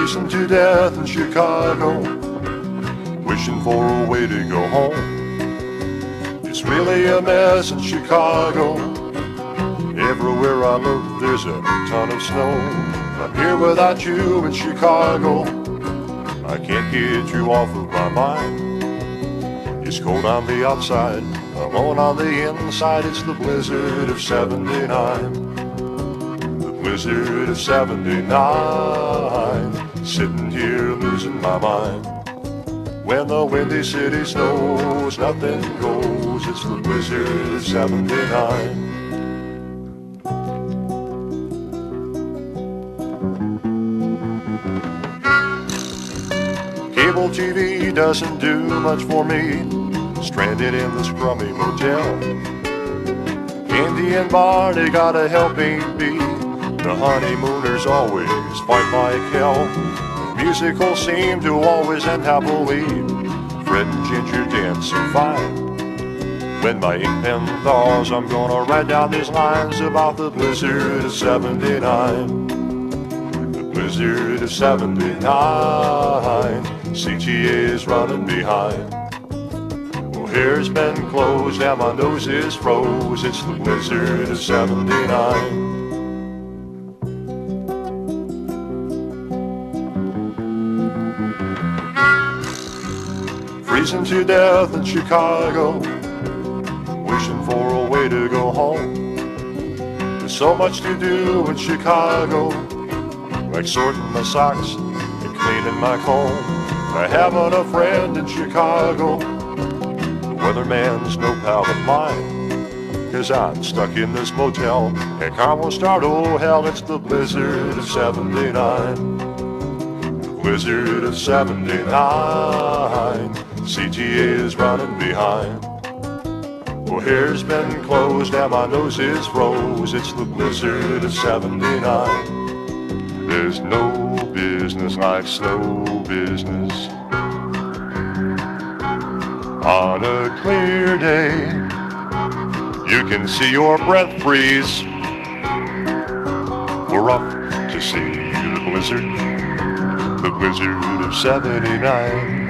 freezing to death in Chicago, wishing for a way to go home. It's really a mess in Chicago. Everywhere I look there's a ton of snow. I'm here without you in Chicago. I can't get you off of my mind. It's cold on the outside, alone on the inside. It's the blizzard of 79. The blizzard of 79. Sitting here losing my mind. When the windy city snows, nothing goes. It's the blizzard of 79. Cable TV doesn't do much for me, stranded in this crummy motel. Andy and Barney got a helping be. The honeymooners always fight like hell. Musicals seem to always end happily. Fred and Ginger dancing fine. When my ink pen thaws, I'm gonna write down these lines about the blizzard of 79. The blizzard of 79. CTA is running behind. Well, hair's been closed and my nose is froze. It's the blizzard of 79. Freezing to death in Chicago, wishing for a way to go home. There's so much to do in Chicago, like sorting my socks and cleaning my comb. I haven't a friend in Chicago. The weatherman's no pal of mine, 'cause I'm stuck in this motel and car won't start. Oh hell, it's the blizzard of 79. The blizzard of 79. CTA is running behind. Well, hair's been closed and my nose is froze. It's the blizzard of 79. There's no business like snow business. On a clear day, you can see your breath freeze. We're off to see the blizzard of 79.